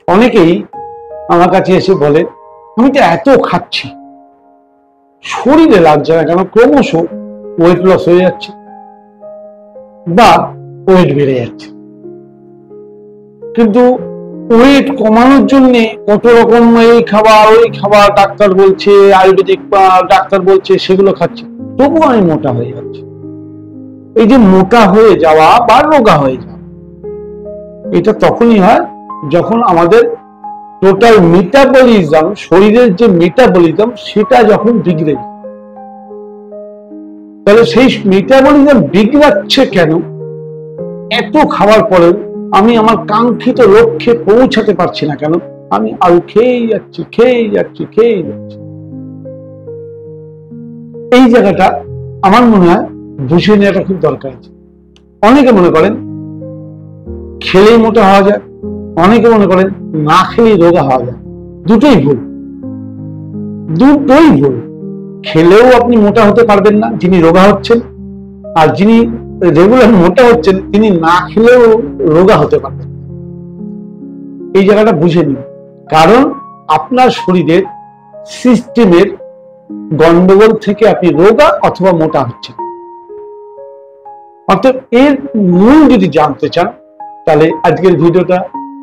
অনেকেই আমার কাছে এসে বলে, আমি তো এত খাচ্ছি, শরীরে লাগছে না কেন, ক্রমশ ওয়েট লস হয়ে যাচ্ছে বা ওয়েট বেড়ে যাচ্ছে। কিন্তু ওয়েট কমানোর জন্য কত রকম এই খাবার ওই খাবার ডাক্তার বলছে, আয়ুর্বেদিক ডাক্তার বলছে, সেগুলো খাচ্ছি, তবু আমি মোটা হয়ে যাচ্ছি। এই যে মোটা হয়ে যাওয়া বা রোগা হয়ে যাওয়া, এটা তখনই হয় যখন আমাদের টোটাল মেটাবলিজম, শরীরের যে মেটাবলিজম, সেটা যখন বিগড়ে যায়। তাহলে সেই মেটাবলিজম বিগড়াচ্ছে কেন? এত খাওয়ার পরেও আমি আমার কাঙ্ক্ষিত লক্ষ্যে পৌঁছাতে পারছি না কেন? আমি আরো খেয়েই যাচ্ছি, খেয়েই যাচ্ছি, খেয়েই যাচ্ছি। এই জায়গাটা আমার মনে হয় বুঝে নেওয়াটা খুব দরকার আছে। অনেকে মনে করেন খেলেই মোটা হওয়া যায়, অনেকে মনে করেন না খেলেই রোগা হওয়া যায়। দুটোই ভুল, দুটোই ভুল। খেলেও আপনি মোটা হতে পারবেন না যিনি রোগা হচ্ছেন, আর যিনি রেগুলার মোটা হচ্ছেন তিনি না খেলেও রোগা হতে পারবেন। এই জায়গাটা বুঝে নিন, কারণ আপনার শরীরের সিস্টেমের গন্ডগোল থেকে আপনি রোগা অথবা মোটা হচ্ছেন। অর্থাৎ এর মূল যদি জানতে চান, তাহলে আজকের ভিডিওটা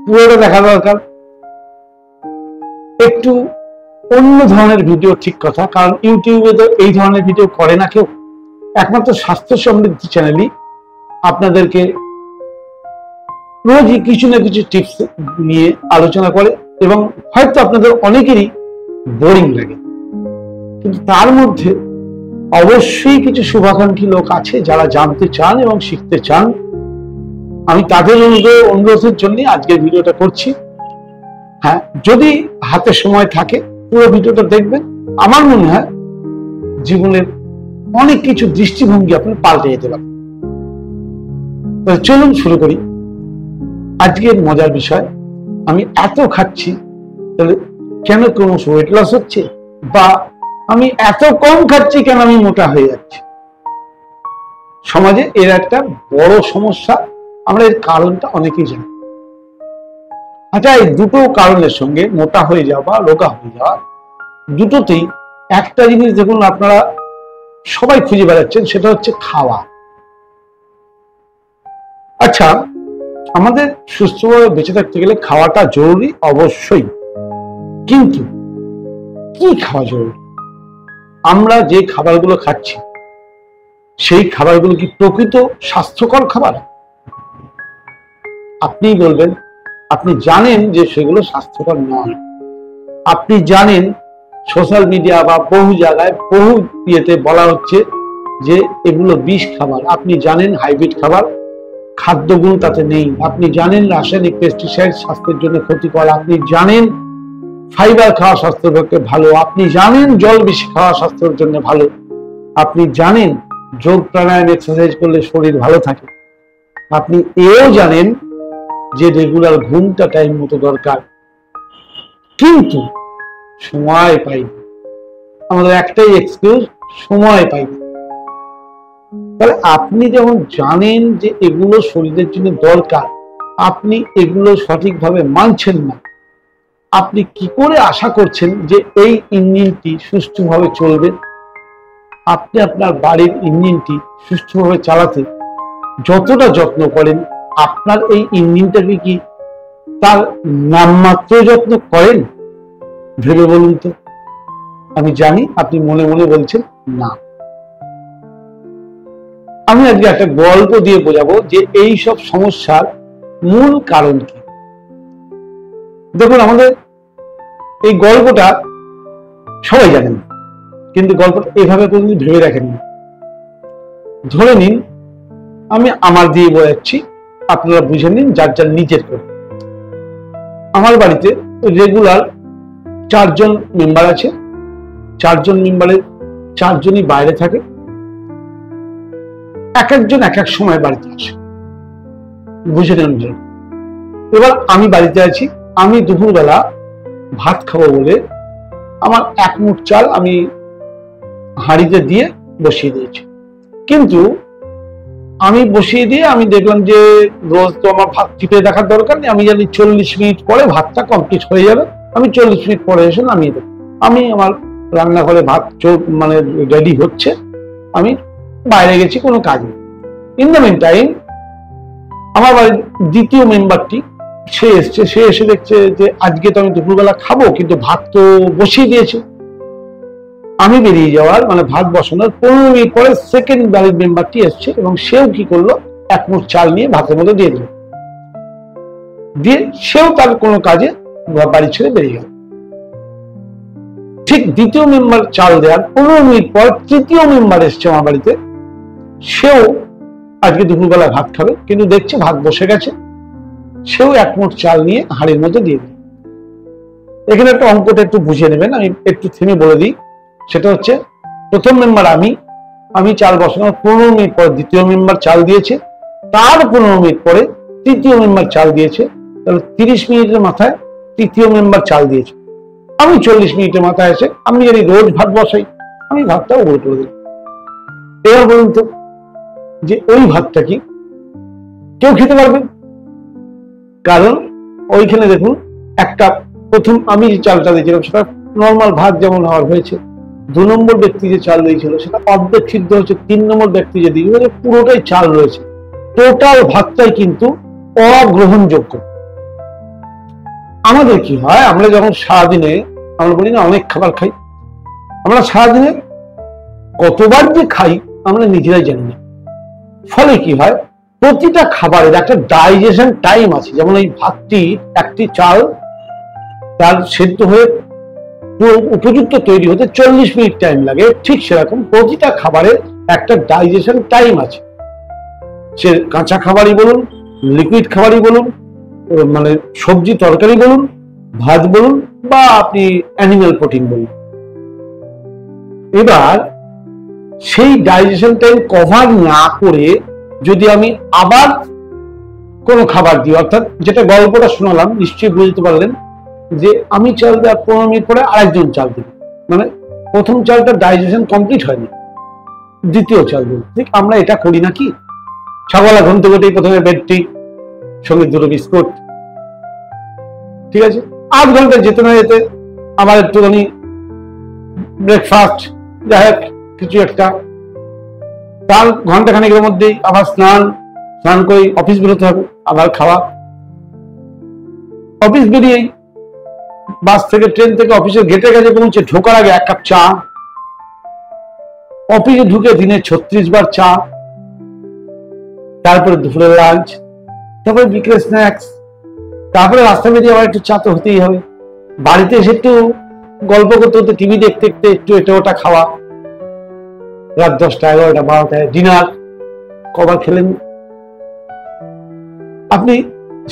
পুরোটা দেখা দরকার। একটু অন্য ধরনের ভিডিও, ঠিক কথা, কারণ ইউটিউবে তো এই ধরনের ভিডিও করে না কেউ। একমাত্র স্বাস্থ্য সমৃদ্ধি চ্যানেলই আপনাদেরকে রোজই কিছু না কিছু টিপস নিয়ে আলোচনা করে, এবং হয়তো আপনাদের অনেকেরই বোরিং লাগে, কিন্তু তার মধ্যে অবশ্যই কিছু শুভাকাঙ্ক্ষী লোক আছে যারা জানতে চান এবং শিখতে চান। আমি তাদের অনুরোধের জন্য আজকের ভিডিওটা করছি। হ্যাঁ, যদি হাতে সময় থাকে পুরো ভিডিওটা দেখবেন। আমার মনে হয় জীবনের অনেক কিছু দৃষ্টিভঙ্গি আপনি পাল্টে যেতে পারেন। চলুন শুরু করি আজকের মজার বিষয়। আমি এত খাচ্ছি, তাহলে কেন ক্রমশ ওয়েট লস হচ্ছে, বা আমি এত কম খাচ্ছি কেন আমি মোটা হয়ে যাচ্ছি। সমাজে এর একটা বড় সমস্যা, আমরা এর কারণটা অনেকেই জানি। আচ্ছা, এই দুটো কারণের সঙ্গে মোটা হয়ে যাওয়া বা রোগা হয়ে যাওয়া, দুটোতেই একটা জিনিস দেখুন আপনারা সবাই খুঁজে বেড়াচ্ছেন, সেটা হচ্ছে খাওয়া। আচ্ছা, আমাদের সুস্থভাবে বেঁচে থাকতে গেলে খাওয়াটা জরুরি অবশ্যই, কিন্তু কি খাওয়া জরুরি? আমরা যে খাবারগুলো খাচ্ছি সেই খাবারগুলো কি প্রকৃত স্বাস্থ্যকর খাবার? আপনি বলবেন আপনি জানেন যে সেগুলো স্বাস্থ্যকর নয়। আপনি জানেন সোশ্যাল মিডিয়া বা বহু জায়গায় বহু ইয়েতে বলা হচ্ছে যে এগুলো বিষ খাবার। আপনি জানেন হাইব্রিড খাবার, খাদ্যগুণ তাতে নেই। আপনি জানেন রাসায়নিক পেস্টিসাইড স্বাস্থ্যের জন্য ক্ষতিকর। আপনি জানেন ফাইবার খাওয়া স্বাস্থ্যের পক্ষে ভালো। আপনি জানেন জল বেশি খাওয়া স্বাস্থ্যের জন্য ভালো। আপনি জানেন যোগ প্রাণায়াম এক্সারসাইজ করলে শরীর ভালো থাকে। আপনি এও জানেন যে রেগুলার ঘুমটা টাইম মতো দরকার, কিন্তু সময় পাই না। আমাদের একটাই এক্সকিউজ, সময় পাই না। তাহলে আপনি যখন জানেন যে এগুলো শরীরের জন্য দরকার, আপনি এগুলো সঠিকভাবে মানছেন না, আপনি কি করে আশা করছেন যে এই ইঞ্জিনটি সুষ্ঠুভাবে চলবে? আপনি আপনার বাড়ির ইঞ্জিনটি সুষ্ঠুভাবে চালাতে যতটা যত্ন করেন, আপনার এই ইঞ্জিনটাকে কি তার নামমাত্র যত্ন করেন? ভেবে বলুন তো। আমি জানি আপনি মনে মনে বলছেন না। আমি আজকে একটা গল্প দিয়ে বোঝাবো যে এই সব সমস্যার মূল কারণ কি। দেখুন, আমাদের এই গল্পটা সবাই জানেন, কিন্তু গল্পটা এভাবে কোনদিন ভেবে দেখেননি। ধরে নিন আমি আমার দিয়ে বোঝাচ্ছি, আপনারা বুঝে নিন যার যার নিজের করে। আমার বাড়িতে রেগুলার 4 জন মেম্বার আছে। 4 জন মেম্বারের 4 জনই বাইরে থাকে। এক একজন এক এক সময় বাড়িতে আসে, বুঝে নেন। এবার আমি বাড়িতে আছি, আমি দুপুরবেলা ভাত খাবো বলে আমার 1 মুঠ চাল আমি হাঁড়িতে দিয়ে বসিয়ে দিয়েছি। কিন্তু আমি বসিয়ে দিয়ে আমি দেখলাম যে রোজ তো আমার ভাত টিপে দেখার দরকার নেই, আমি জানি 40 মিনিট পরে ভাতটা কমপ্লিট হয়ে যাবে, আমি 40 মিনিট পরে এসে নামিয়ে দেবো। আমি আমার রান্নাঘরে ভাত মানে রেডি হচ্ছে, আমি বাইরে গেছি কোনো কাজে। ইন দ্য মিন টাইম আমার বাড়ির দ্বিতীয় মেম্বারটি সে এসছে, সে এসে দেখছে যে আজকে তো আমি দুপুরবেলা খাবো, কিন্তু ভাত তো বসিয়ে দিয়েছে। আমি বেরিয়ে যাওয়ার মানে ভাত বসানোর 15 মিনিট পরে সেকেন্ড বাড়ির মেম্বারটি এসছে এবং সেও কি করলো, এক মুঠ চাল নিয়ে ভাতের মধ্যে দিয়ে দিল, দিয়ে সেও তার কোনো কাজে বাড়ি ছেড়ে বেরিয়ে গেল। ঠিক দ্বিতীয় মেম্বার চাল দেওয়ার 15 মিনিট পর তৃতীয় মেম্বার এসছে আমার বাড়িতে, সেও আজকে দুপুরবেলা ভাত খাবে, কিন্তু দেখছে ভাত বসে গেছে, সেও এক মুঠ চাল নিয়ে হাঁড়ির মধ্যে দিয়ে দিল। এখানে একটা অঙ্কটা একটু বুঝিয়ে নেবেন, আমি একটু থেমে বলে দিই। সেটা হচ্ছে প্রথম মেম্বার আমি চাল বসানোর 15 মিনিট পর দ্বিতীয় মেম্বার চাল দিয়েছে, তার 15 মিনিট পরে তৃতীয় মেম্বার চাল দিয়েছে, তাহলে 30 মিনিটের মাথায় তৃতীয় মেম্বার চাল দিয়েছে। আমি 40 মিনিটের মাথায় এসে, আমি যদি রোজ ভাত বসাই, আমি ভাতটা উল্টো করে দিই। এবার বলুন তো যে ওই ভাতটা কি কেউ খেতে পারবে? কারণ ওইখানে দেখুন, একটা প্রথম আমি যে চালটা দিয়েছিলাম সেটা নর্মাল ভাত যেমন হওয়ার হয়েছে, 2 নম্বর ব্যক্তি যে চাল দিয়েছিল সেটা অর্ধেক সিদ্ধ হচ্ছে, 3 নম্বর ব্যক্তি যে দিয়েছিল পুরোটাই চাল রয়েছে, টোটাল ভাতটাই কিন্তু অগ্রহণযোগ্য। আমাদের কি হয়, আমরা যখন সারাদিনে, আমরা বলি না অনেক খাবার খাই, আমরা সারাদিনে কতবার যে খাই আমরা নিজেরাই জানি না। ফলে কি হয়, প্রতিটা খাবারের একটা ডাইজেশন টাইম আছে। যেমন এই ভাতটি, একটি চাল তার সেদ্ধ হয়ে উপযুক্ত তৈরি হতে 40 মিনিট টাইম লাগে, ঠিক সেরকম প্রতিটা খাবারের একটা ডাইজেশন টাইম আছে। সে কাঁচা খাবারই বলুন, লিকুইড খাবারই বলুন, মানে সবজি তরকারি বলুন, ভাত বলুন, বা আপনি অ্যানিমেল প্রোটিন বলুন। এবার সেই ডাইজেশন টাইম কভার না করে যদি আমি আবার কোনো খাবার দিই, অর্থাৎ যেটা গল্পটা শোনালাম নিশ্চয়ই বুঝতে পারলেন যে আমি চাল দেওয়ার 15 মিনিট পরে আরেকজন চাল দিব, মানে প্রথম চালটা ডাইজেশন কমপ্লিট হয়নি, দ্বিতীয় চাল দিব। ঠিক আমরা এটা করি নাকি? সকালে ঘুম থেকে উঠেই প্রথমে বেডটি, সঙ্গে 2টো বিস্কুট, ঠিক আছে, 8 ঘন্টা যেতে না যেতে আবার একটুখানি ব্রেকফাস্ট, যাই হোক কিছু একটা, তার ঘন্টাখানেকের মধ্যেই আবার স্নান করে অফিস বেরোতে হবে, আবার খাওয়া, অফিস বেরিয়েই বাস থেকে ট্রেন থেকে অফিসের গেটের কাছে পৌঁছে ঢোকার আগে 1 কাপ চা, অফিসে ঢুকে দিনে 36 বার চা, তারপরে দুপুরের লাঞ্চ, তারপরে বিকেলে স্ন্যাক্স, তারপরে রাস্তা বেরিয়ে আবার একটু চা তো হতেই হবে, বাড়িতে এসে একটু গল্প করতে করতে টিভি দেখতে দেখতে একটু এটা ওটা খাওয়া, রাত 10টা 11টা 12টায় ডিনার। কবার খেলেন আপনি?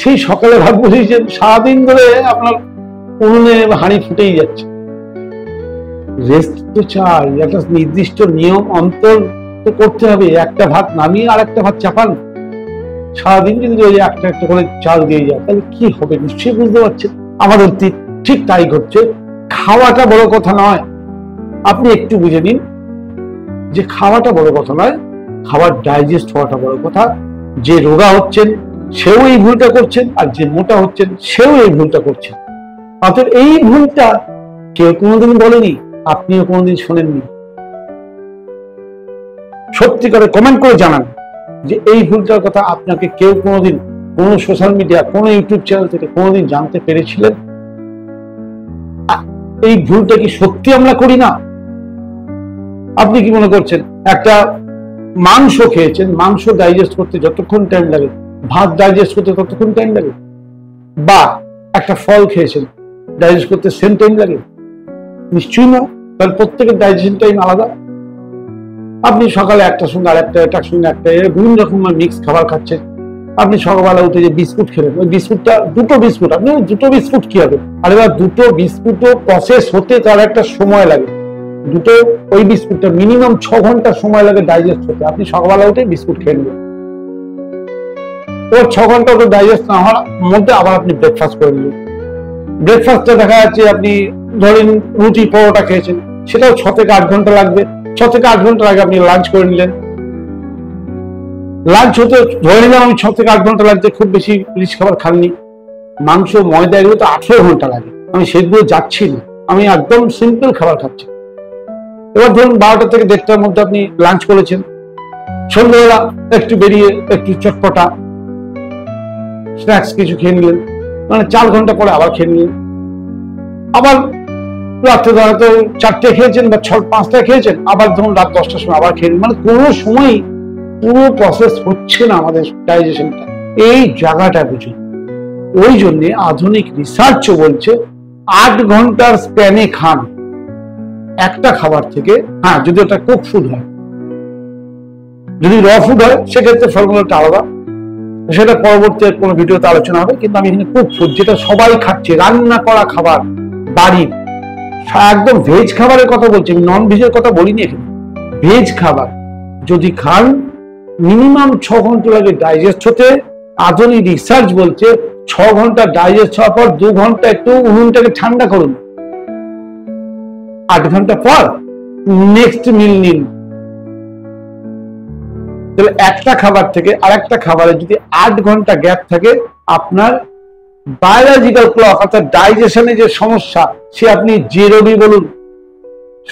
সেই সকালে ভাত বসিয়েছেন, সারাদিন ধরে আপনার উনুনে হাঁড়ি ফুটেই যাচ্ছে। রেস্ট তো চাই, একটা নির্দিষ্ট নিয়ম অন্তর তো করতে হবে। একটা ভাত নামিয়ে আর একটা ভাত চাপান, সারাদিন যদি একটা একটা করে চাল দিয়ে যায় তাহলে কি হবে নিশ্চয়ই বুঝতে পারছেন। আমাদের ঠিক তাই ঘটছে। খাওয়াটা বড় কথা নয়, আপনি একটু বুঝে নিন যে খাওয়াটা বড় কথা নয়, খাবার ডাইজেস্ট হওয়াটা বড় কথা। যে রোগা হচ্ছেন সেও এই ভুলটা করছেন, আর যে মোটা হচ্ছেন সেও এই ভুলটা করছেন। অতএব এই ভুলটা কেউ কোনোদিন বলেনি, আপনিও কোনোদিন শোনেননি। সত্যি করে কমেন্ট করে জানান যে এই ভুলটার কথা আপনাকে কেউ কোনোদিন কোনো সোশ্যাল মিডিয়া, কোনো ইউটিউব চ্যানেল থেকে কোনোদিন জানতে পেরেছিলেন? এই ভুলটা কি সত্যি আমরা করি না? আপনি কি মনে করছেন একটা মাংস খেয়েছেন, মাংস ডাইজেস্ট করতে যতক্ষণ টাইম লাগে ভাত ডাইজেস্ট করতে ততক্ষণ টাইম লাগে? বা একটা ফল খেয়েছেন, ডাইজেস্ট করতে সেম টাইম লাগে? নিশ্চয়ই না। তাহলে প্রত্যেকের ডাইজেশন টাইম আলাদা। আপনি সকালে একটার সঙ্গে আরেকটা, একটার সঙ্গে একটা, বিভিন্ন রকম মিক্স খাবার খাচ্ছেন। আপনি সকালবেলা উঠে যে বিস্কুট খেলেন, ওই বিস্কুটটা 2টো বিস্কুট, আপনি 2টো বিস্কুট কি হবে? আর এবার 2টো বিস্কুটও প্রসেস হতে তার একটা সময় লাগে। ওই বিস্কুটটা মিনিমাম 6 ঘন্টা সময় লাগে ডাইজেস্ট হতে। আপনি সকালবেলা উঠে বিস্কুট খেয়ে নেবেন, ওর 6 ঘন্টা ওটা ডাইজেস্ট না হওয়ার মধ্যে আবার আপনি ব্রেকফাস্ট করে নিলেন। ব্রেকফাস্টে দেখা যাচ্ছে আপনি ধরেন রুটি পরোটা খেয়েছেন, সেটাও 6 থেকে 8 ঘন্টা লাগবে। 6 থেকে 8 ঘন্টা আগে আপনি লাঞ্চ করে নিলেন। লাঞ্চ হতে ধরে নিলাম আমি 6 থেকে 8 ঘন্টা লাগছে, খুব বেশি রিচ খাবার খাননি, মাংস ময়দা এগুলো তো 18 ঘন্টা লাগে, আমি সেগুলো যাচ্ছি না, আমি একদম সিম্পল খাবার খাচ্ছি। এবার ধরুন 12টা থেকে 1:30টার মধ্যে আপনি লাঞ্চ করেছেন, সন্ধ্যাবেলা একটু বেরিয়ে একটু চটপটা স্ন্যাক্স কিছু খেয়ে নিলেন, মানে 4 ঘন্টা পরে আবার খেয়ে নিলেন, আবার রাত্রে হয়তো 4টে খেয়েছেন বা 5টা খেয়েছেন, আবার ধরুন রাত 10টার সময় আবার খেয়ে নিলেন, মানে কোনো সময় পুরো প্রসেস হচ্ছে না আমাদের ডাইজেশনটা, এই জায়গাটা বুঝুন। ওই জন্য আধুনিক রিসার্চও বলছে 8 ঘন্টার স্প্যানে খান একটা খাবার থেকে। হ্যাঁ, যদি ওটা কুক ফুড হয়, যদি র ফুড হয় সেক্ষেত্রে ফর্মুলাটা আলাদা, সেটা পরবর্তী কোনো ভিডিওতে আলোচনা হবে। কিন্তু আমি এখানে কুক ফুড, যেটা সবাই খাচ্ছে, রান্না করা খাবার, বাড়ির একদম ভেজ খাবারের কথা বলছি, আমি নন ভেজের কথা বলিনি এখানে। ভেজ খাবার যদি খান মিনিমাম 6 ঘন্টা লাগে ডাইজেস্ট হতে। আধুনিক রিসার্চ বলছে 6 ঘন্টা ডাইজেস্ট হওয়ার পর 2 ঘন্টা একটু উনুনটাকে ঠান্ডা করুন, 8 ঘন্টা পর নেক্সট মিল নিন। তাহলে একটা খাবার থেকে আরেকটা খাবারে যদি 8 ঘন্টা গ্যাপ থাকে, আপনার বায়োলজিক্যাল ক্লক অর্থাৎ ডাইজেশনে যে সমস্যা, সে আপনি যে রোগী বলুন,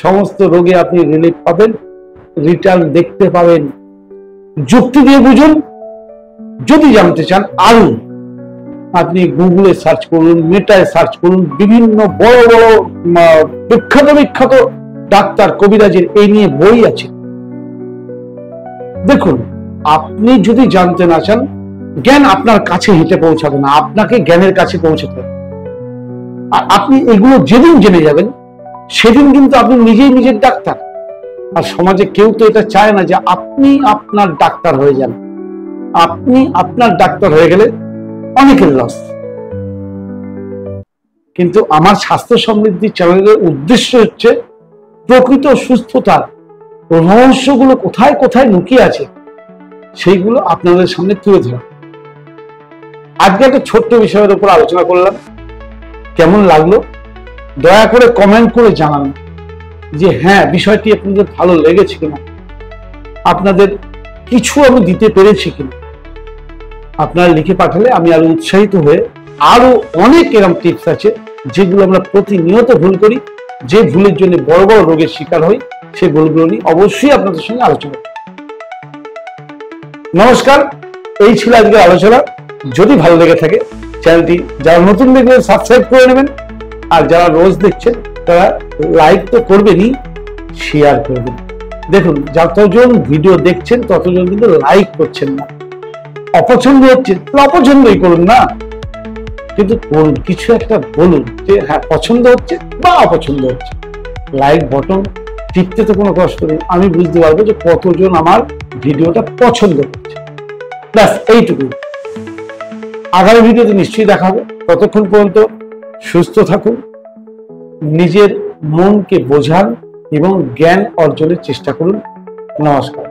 সমস্ত রোগে আপনি রিলিফ পাবেন, রিটার্ন দেখতে পাবেন। যুক্তি দিয়ে বুঝুন। যদি জানতে চান আরো, আপনি গুগলে সার্চ করুন, মেটায় সার্চ করুন, বিভিন্ন বড় বড় বিখ্যাত ডাক্তার কবিরাজের এই নিয়ে বই আছে। দেখুন, আপনি যদি জানতে না চান, জ্ঞান আপনার কাছে হেঁটে পৌঁছাবে না, আপনাকে জ্ঞানের কাছে পৌঁছাতে হবে। আর আপনি এগুলো যেদিন জেনে যাবেন, সেদিন কিন্তু আপনি নিজেই নিজের ডাক্তার। আর সমাজে কেউ তো এটা চায় না যে আপনি আপনার ডাক্তার হয়ে যান। আপনি আপনার ডাক্তার হয়ে গেলে অনেকের লস। কিন্তু আমার স্বাস্থ্য সমৃদ্ধি চ্যানেলের উদ্দেশ্য হচ্ছে প্রকৃত সুস্থতার রহস্যগুলো কোথায় কোথায় লুকিয়ে আছে সেইগুলো আপনাদের সামনে তুলে ধরা। আজকে একটা ছোট্ট বিষয়ের উপর আলোচনা করলাম, কেমন লাগলো দয়া করে কমেন্ট করে জানান যে হ্যাঁ, বিষয়টি আপনাদের ভালো লেগেছে কিনা, আপনাদের কিছু আমি দিতে পেরেছি কিনা। আপনারা লিখে পাঠালে আমি আরো উৎসাহিত হয়ে আরো অনেক এরকম টিপস আছে যেগুলো আমরা প্রতিনিয়ত ভুল করি, যে ভুলের জন্য বড় বড় রোগের শিকার হই, সেই ভুলগুলো নিয়ে অবশ্যই আপনাদের সঙ্গে আলোচনা। নমস্কার, এই ছিল আজকের আলোচনা। যদি ভালো লেগে থাকে চ্যানেলটি যারা নতুন দেখবেন সাবস্ক্রাইব করে নেবেন, আর যারা রোজ দেখছেন তারা লাইক তো করবেনই, শেয়ার করবেন। দেখুন, যতজন ভিডিও দেখছেন ততজন কিন্তু লাইক করছেন না। অপছন্দ হচ্ছে অপছন্দই করুন না, কিন্তু করুন, কিছু একটা বলুন যে হ্যাঁ পছন্দ হচ্ছে বা অপছন্দ হচ্ছে। লাইক বটন টিপতে তো কোনো কষ্ট নেই, আমি বুঝতে পারবো যে কতজন আমার ভিডিওটা পছন্দ করছে। ব্যাস এইটুকু। আগামী ভিডিওতে নিশ্চয়ই দেখা হবে। ততক্ষণ পর্যন্ত সুস্থ থাকুন, নিজের মনকে বোঝান এবং জ্ঞান অর্জনের চেষ্টা করুন। নমস্কার।